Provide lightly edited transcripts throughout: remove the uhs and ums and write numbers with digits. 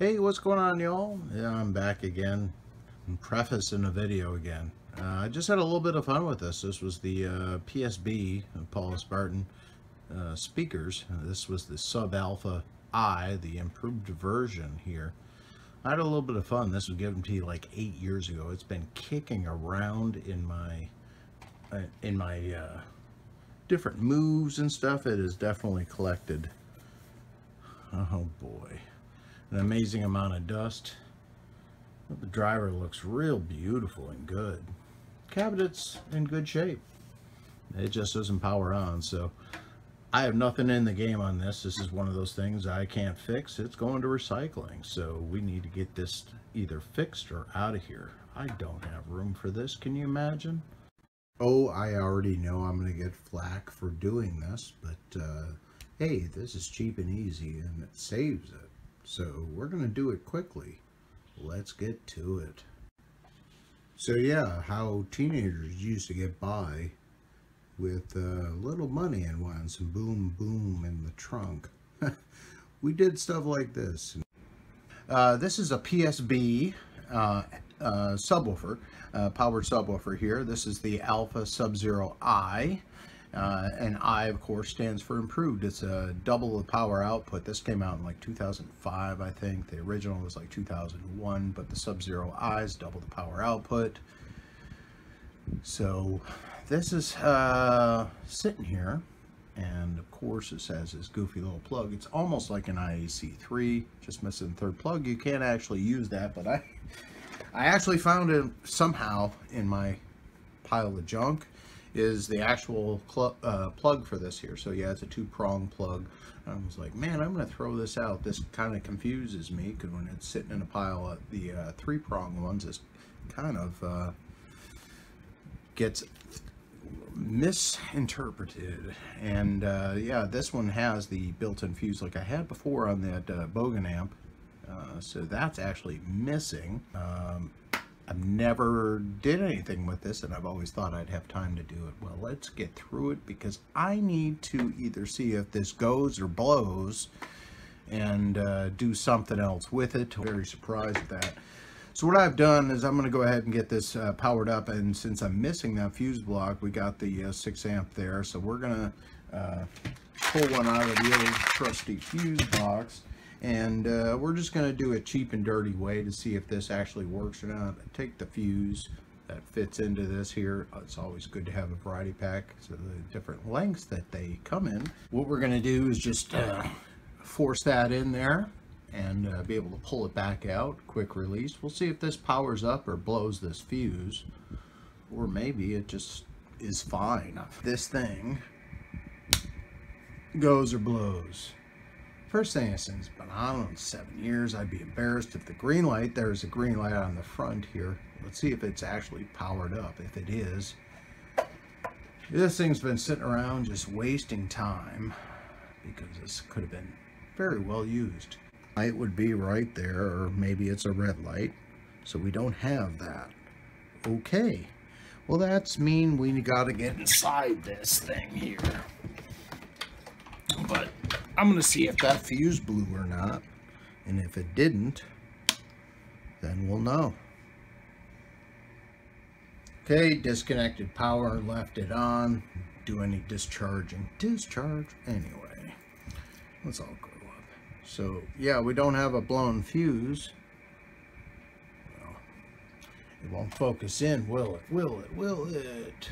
Hey, what's going on, y'all? Yeah, I'm back again. I'm prefacing a video again. I just had a little bit of fun with this. This was the PSB Paul Spartan speakers. This was the Sub Alpha I, the improved version here. I had a little bit of fun. This was given to you like 8 years ago. It's been kicking around in my different moves and stuff. It has definitely collected. Oh boy. An amazing amount of dust. But the driver looks real beautiful and good. Cabinet's in good shape. It just doesn't power on, so I have nothing in the game on this. This is one of those things I can't fix. It's going to recycling, so we need to get this either fixed or out of here. I don't have room for this. Can you imagine? Oh, I already know I'm going to get flack for doing this, but hey, this is cheap and easy and it saves it. So we're going to do it quickly. Let's get to it. So yeah, how teenagers used to get by with little money and wanting some boom boom in the trunk. We did stuff like this. This is a PSB subwoofer, powered subwoofer here. This is the Alpha SubZero I. And I, of course, stands for improved. It's a double the power output. This came out in like 2005, I think. The original was like 2001, but the SubZero I is double the power output. So this is sitting here, and of course it has this goofy little plug. It's almost like an IAC3, just missing the third plug. You can't actually use that, but I actually found it somehow in my pile of junk. Is the actual plug for this here. So yeah, it's a 2-prong plug. I was like, man, I'm gonna throw this out. This kind of confuses me because when it's sitting in a pile of the 3-prong ones, it kind of gets misinterpreted. And yeah, this one has the built-in fuse like I had before on that Bogan amp. So that's actually missing. I've never did anything with this, and I've always thought I'd have time to do it. Well, let's get through it because I need to either see if this goes or blows and do something else with it. I'm very surprised at that. So what I've done is I'm going to go ahead and get this powered up, and since I'm missing that fuse block, we got the 6 amp there, so we're going to pull one out of the old trusty fuse box. And we're just going to do a cheap and dirty way to see if this actually works or not. Take the fuse that fits into this here. It's always good to have a variety pack, so the different lengths that they come in. What we're going to do is just force that in there and be able to pull it back out, quick release. We'll see if this powers up or blows this fuse, or maybe it just is fine. This thing goes or blows. First thing is, since it's been on 7 years, I'd be embarrassed if the green light, there's a green light on the front here. Let's see if it's actually powered up. If it is, this thing's been sitting around just wasting time because this could have been very well used. Light would be right there, or maybe it's a red light, so we don't have that. Okay, well that's mean we got to get inside this thing here. But I'm going to see if that fuse blew or not, and if it didn't, then we'll know. Okay, disconnected power, left it on. Do any discharging. Discharge. Anyway, let's all grow up. So, yeah, we don't have a blown fuse. Well, it won't focus in, will it? Will it? Will it?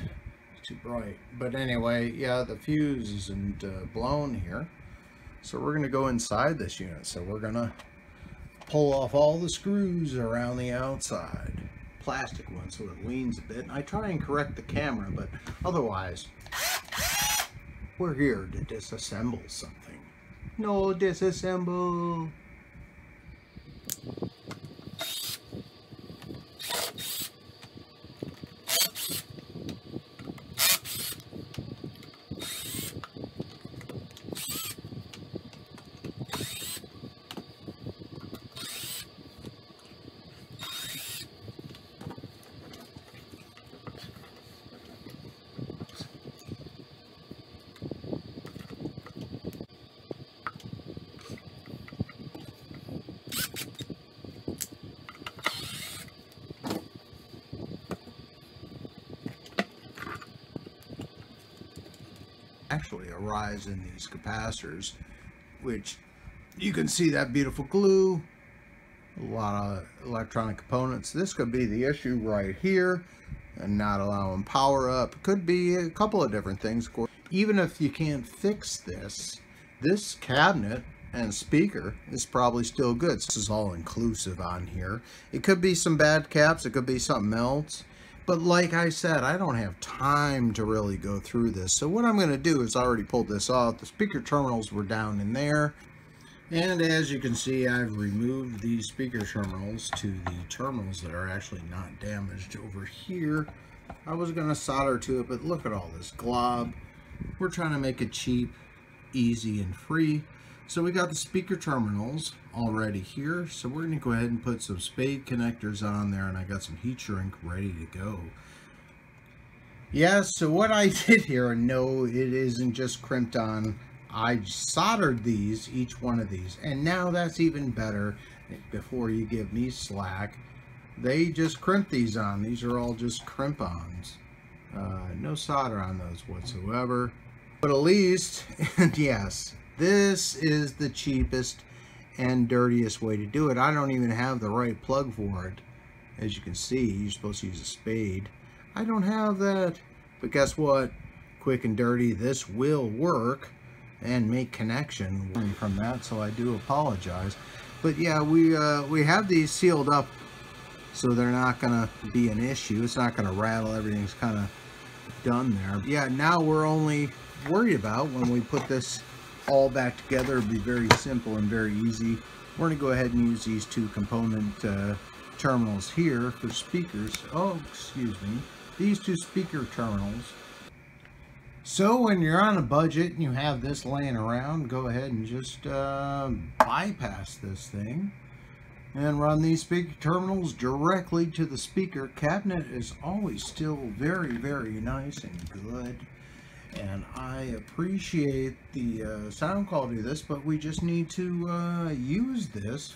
It's too bright. But anyway, yeah, the fuse isn't blown here. So we're going to go inside this unit. So we're going to pull off all the screws around the outside. Plastic ones so it leans a bit. And I try and correct the camera, but otherwise, we're here to disassemble something. No, disassemble. actually a rise in these capacitors, which you can see that beautiful glue, a lot of electronic components. This could be the issue right here and not allowing power up. It could be a couple of different things, of course. Even if you can't fix this, this cabinet and speaker is probably still good. This is all inclusive on here. It could be some bad caps, it could be something else. But like I said, I don't have time to really go through this. So what I'm going to do is I already pulled this off. The speaker terminals were down in there. And as you can see, I've removed these speaker terminals to the terminals that are actually not damaged over here. I was going to solder to it, but look at all this glob. We're trying to make it cheap, easy, and free. So we got the speaker terminals already here. So we're going to go ahead and put some spade connectors on there, and I got some heat shrink ready to go. Yeah, so what I did here, and no, it isn't just crimped on. I soldered these, each one of these, and now that's even better. Before you give me slack, they just crimp these on. These are all just crimp-ons. No solder on those whatsoever. But at least, yes, this is the cheapest and dirtiest way to do it. I don't even have the right plug for it. As you can see, you're supposed to use a spade. I don't have that. But guess what? Quick and dirty, this will work and make connection from that, so I do apologize. But yeah, we have these sealed up so they're not gonna be an issue. It's not gonna rattle. Everything's kind of done there. Yeah, now we're only worried about when we put this all back together. It'll be very simple and very easy. We're gonna go ahead and use these two component terminals here for speakers. Oh, excuse me. These two speaker terminals. So when you're on a budget and you have this laying around, go ahead and just bypass this thing and run these speaker terminals directly to the speaker. Cabinet is always still very, very nice and good, and I appreciate the sound quality of this, but we just need to use this.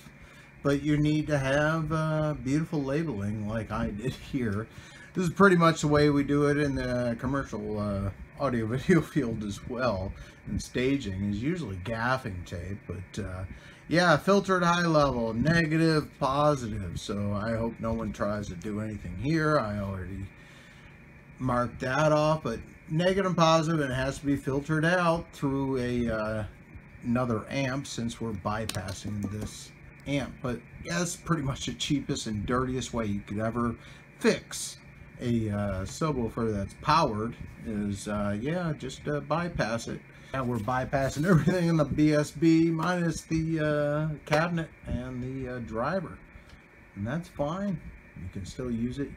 But you need to have beautiful labeling like I did here. This is pretty much the way we do it in the commercial audio video field as well, and staging is usually gaffing tape. But yeah, filtered high level, negative, positive, so I hope no one tries to do anything here. I already marked that off, but negative and positive, and it has to be filtered out through a another amp, since we're bypassing this amp. But yeah, it's pretty much the cheapest and dirtiest way you could ever fix a subwoofer that's powered is yeah, just bypass it. Now we're bypassing everything in the PSB minus the cabinet and the driver, and that's fine. You can still use it.